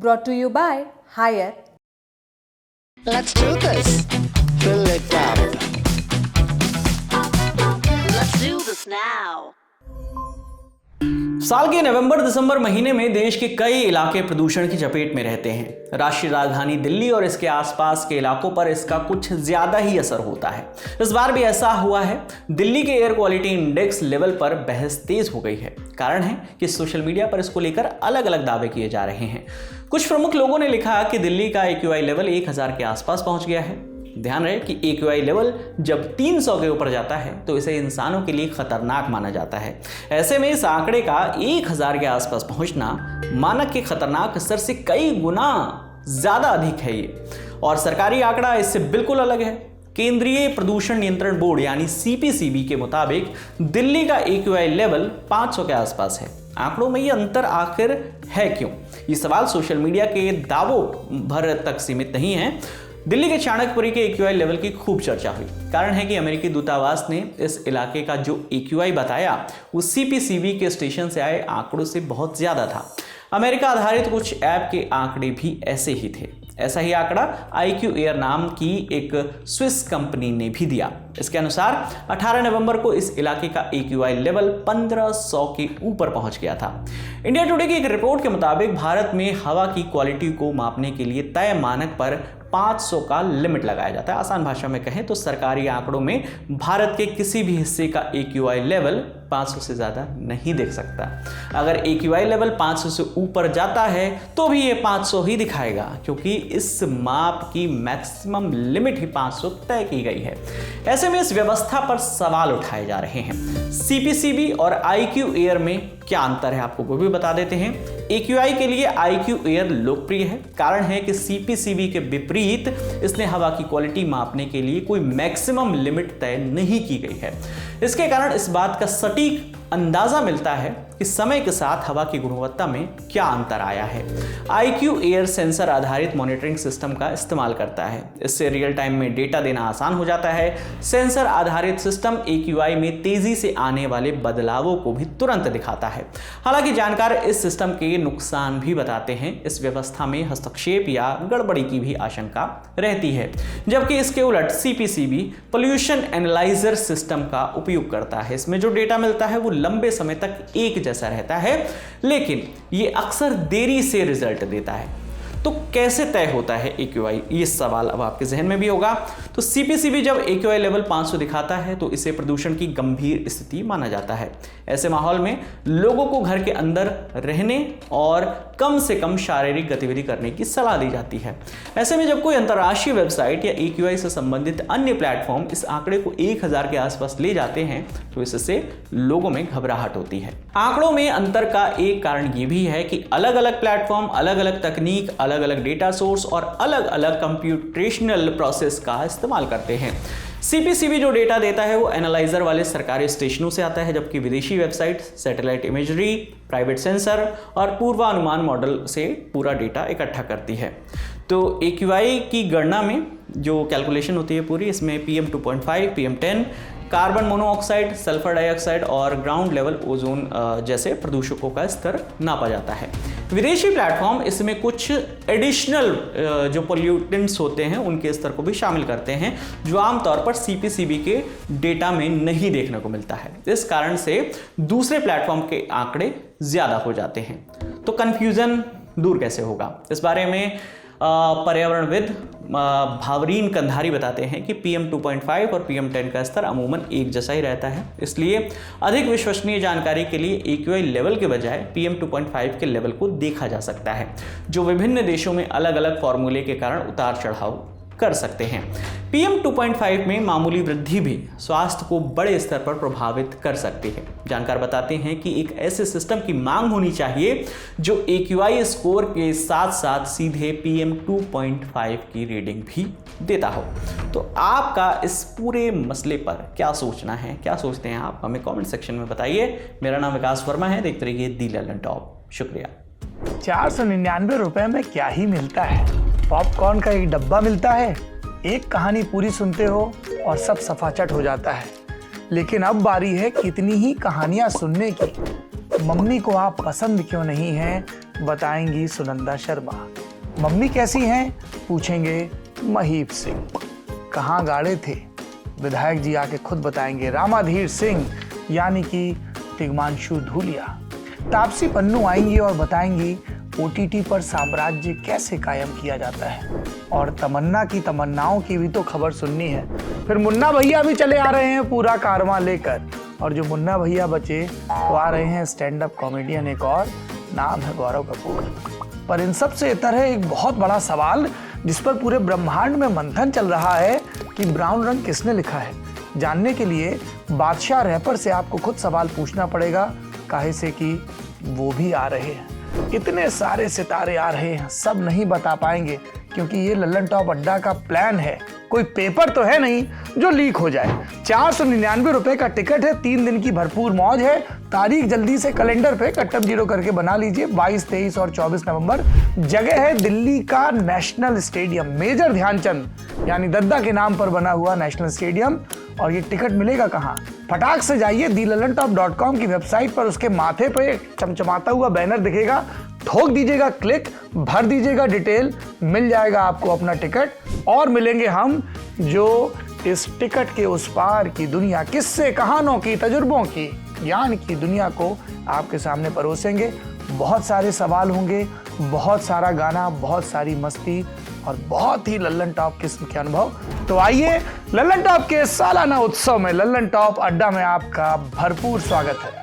brought to you by Hire. Let's do this. Fill it up. Let's do this now. साल के नवंबर दिसंबर महीने में देश के कई इलाके प्रदूषण की चपेट में रहते हैं। राष्ट्रीय राजधानी दिल्ली और इसके आसपास के इलाकों पर इसका कुछ ज्यादा ही असर होता है। इस बार भी ऐसा हुआ है। दिल्ली के एयर क्वालिटी इंडेक्स लेवल पर बहस तेज हो गई है। कारण है कि सोशल मीडिया पर इसको लेकर अलग अलग दावे किए जा रहे हैं। कुछ प्रमुख लोगों ने लिखा कि दिल्ली का AQI लेवल 1000 के आसपास पहुंच गया है। ध्यान रहे कि AQI लेवल जब 300 के ऊपर जाता है तो इसे इंसानों के लिए खतरनाक माना जाता है। ऐसे में इस आंकड़े का 1000 के आसपास पहुंचना मानक के खतरनाक स्तर से कई गुना ज्यादा अधिक है ये, और सरकारी आंकड़ा इससे बिल्कुल अलग है। केंद्रीय प्रदूषण नियंत्रण बोर्ड यानी CPCB के मुताबिक दिल्ली का AQI लेवल 500 के आसपास है। आंकड़ों में ये अंतर आखिर है क्यों? ये सवाल सोशल मीडिया के दावों भर तक सीमित नहीं है। दिल्ली के चाणक्यपुरी के AQI लेवल की खूब चर्चा हुई। कारण है कि अमेरिकी दूतावास ने इस इलाके का जो AQI बताया वो CPCB के स्टेशन से आए आंकड़ों से बहुत ज्यादा था। अमेरिका आधारित कुछ ऐप के आंकड़े भी ऐसे ही थे। ऐसा ही आंकड़ा IQ Air नाम की एक स्विस कंपनी ने भी दिया। इसके अनुसार 18 नवंबर को इस इलाके का AQI लेवल 1500 के ऊपर पहुंच गया था। इंडिया टुडे की एक रिपोर्ट के मुताबिक भारत में हवा की क्वालिटी को मापने के लिए तय मानक पर 500 का लिमिट लगाया जाता है। आसान भाषा में कहें तो सरकारी आंकड़ों में भारत के किसी भी हिस्से का AQI लेवल 500 से ज़्यादा नहीं देख सकता। अगर AQI लेवल 500 से ऊपर जाता है तो भी ये 500 ही दिखाएगा, क्योंकि इस माप की मैक्सिमम लिमिट ही 500 तय की गई है। ऐसे में इस व्यवस्था पर सवाल उठाए जा रहे हैं। CPCB और IQ Air में क्या अंतर है आपको वो भी बता देते हैं। AQI के लिए IQ Air लोकप्रिय है। कारण है कि CPCB के विपरीत इसने हवा की क्वालिटी मापने के लिए कोई मैक्सिमम लिमिट तय नहीं की गई है। इसके कारण इस बात का सटीक अंदाजा मिलता है कि समय के साथ हवा की गुणवत्ता में क्या अंतर आया है। IQ Air सेंसर आधारित मॉनिटरिंग सिस्टम का इस्तेमाल करता है। इससे रियल टाइम में डेटा देना आसान हो जाता है। सेंसर आधारित सिस्टम AQI में तेजी से आने वाले बदलावों को भी तुरंत दिखाता है। हालांकि जानकार इस सिस्टम के नुकसान भी बताते हैं। इस व्यवस्था में हस्तक्षेप या गड़बड़ी की भी आशंका रहती है, जबकि इसके उलट CPCB पोल्यूशन एनालाइजर सिस्टम का उपयोग करता है। इसमें जो डेटा मिलता है वो लंबे समय तक एक जैसा रहता है, लेकिन ये अक्सर देरी से रिजल्ट देता है। तो कैसे तय होता है AQI? ये सवाल अब आपके जहन में भी होगा। तो CPCB जब AQI लेवल 500 दिखाता है तो इसे प्रदूषण की गंभीर स्थिति माना जाता है। ऐसे माहौल में लोगों को घर के अंदर रहने और कम से कम शारीरिक गतिविधि करने की सलाह दी जाती है। ऐसे में जब कोई अंतर्राष्ट्रीय वेबसाइट या AQI से संबंधित अन्य प्लेटफॉर्म इस आंकड़े को 1000 के आसपास ले जाते हैं तो इससे लोगों में घबराहट होती है। आंकड़ों में अंतर का एक कारण ये भी है कि अलग अलग प्लेटफॉर्म, अलग अलग तकनीक, अलग अलग डेटा सोर्स और अलग अलग कंप्यूटेशनल प्रोसेस का इस्तेमाल करते हैं। CPCB जो डेटा देता है वो एनालाइजर वाले सरकारी स्टेशनों से आता है, जबकि विदेशी website satellite imagery, private sensor और पूर्वानुमान मॉडल से पूरा डेटा इकट्ठा करती है। तो AQI की गणना में जो कैलकुलेशन होती है पूरी, इसमें PM2.5, PM10, carbon monoxide, sulphur dioxide और ग्राउंड लेवल ओजोन जैसे प्रदूषकों का स्तर नापा जाता है। विदेशी प्लेटफॉर्म इसमें कुछ एडिशनल जो पोल्यूटेंट्स होते हैं उनके स्तर को भी शामिल करते हैं, जो आमतौर पर CPCB के डेटा में नहीं देखने को मिलता है। इस कारण से दूसरे प्लेटफॉर्म के आंकड़े ज्यादा हो जाते हैं। तो कंफ्यूजन दूर कैसे होगा? इस बारे में पर्यावरणविद भावरीन कंधारी बताते हैं कि PM2.5 और PM10 का स्तर अमूमन एक जैसा ही रहता है। इसलिए अधिक विश्वसनीय जानकारी के लिए AQI लेवल के बजाय PM2.5 के लेवल को देखा जा सकता है, जो विभिन्न देशों में अलग अलग फॉर्मूले के कारण उतार चढ़ाव कर सकते हैं। PM2.5 में मामूली वृद्धि भी स्वास्थ्य को बड़े स्तर पर प्रभावित कर सकती है। जानकार बताते हैं कि एक ऐसे सिस्टम की मांग होनी चाहिए जो AQI स्कोर के साथ साथ सीधे PM2.5 की रीडिंग भी देता हो। तो आपका इस पूरे मसले पर क्या सोचना है, क्या सोचते हैं आप, हमें कमेंट सेक्शन में बताइए। मेरा नाम विकास वर्मा है, देखते रहिए दी ललन टॉप। शुक्रिया। 499 रुपए में क्या ही मिलता है? पॉपकॉर्न का एक डब्बा मिलता है, एक कहानी पूरी सुनते हो और सब सफाचट हो जाता है। लेकिन अब बारी है कितनी ही कहानियां सुनने की। मम्मी को आप पसंद क्यों नहीं हैं, बताएंगी सुनंदा शर्मा। मम्मी कैसी हैं, पूछेंगे महीप सिंह। कहाँ गाड़े थे, विधायक जी आके खुद बताएंगे रामाधीर सिंह यानी कि तिग्मांशु धूलिया। तापसी पन्नू आएंगी और बताएंगी ओटीटी पर साम्राज्य कैसे कायम किया जाता है। और तमन्ना की तमन्नाओं की भी तो खबर सुननी है। फिर मुन्ना भैया भी चले आ रहे हैं पूरा कारवां लेकर, और जो मुन्ना भैया बचे वो आ रहे हैं स्टैंड अप कॉमेडियन, एक और नाम है गौरव कपूर। पर इन सब से इतर है एक बहुत बड़ा सवाल जिस पर पूरे ब्रह्मांड में मंथन चल रहा है कि ब्राउन रंग किसने लिखा है। जानने के लिए बादशाह रैपर से आपको खुद सवाल पूछना पड़ेगा, काहे से कि वो भी आ रहे हैं। इतने सारे सितारे आ रहे हैं, सब नहीं बता पाएंगे क्योंकि ये लल्लन टॉप अड्डा का प्लान है। कोई पेपर तो है नहीं जो लीक हो जाए। 499 रुपए का टिकट है, 3 दिन की भरपूर मौज है। तारीख जल्दी से कैलेंडर पे कट्टम जीरो करके बना लीजिए, 22, 23 और 24 नवंबर। जगह है दिल्ली का नेशनल स्टेडियम, मेजर ध्यानचंद यानी दद्दा के नाम पर बना हुआ नेशनल स्टेडियम। और ये टिकट मिलेगा कहाँ? फटाक से जाइए thelallanTop.com की वेबसाइट पर, उसके माथे पे चमचमाता हुआ बैनर दिखेगा, ठोक दीजिएगा क्लिक, भर दीजिएगा डिटेल, मिल जाएगा आपको अपना टिकट। और मिलेंगे हम जो इस टिकट के उस पार की दुनिया, किस्से कहानों की, तजुर्बों की, ज्ञान की दुनिया को आपके सामने परोसेंगे। बहुत सारे सवाल होंगे, बहुत सारा गाना, बहुत सारी मस्ती और बहुत ही लल्लन टॉप किस्म के अनुभव। तो आइए लल्लन टॉप के सालाना उत्सव में लल्लन टॉप अड्डा में आपका भरपूर स्वागत है।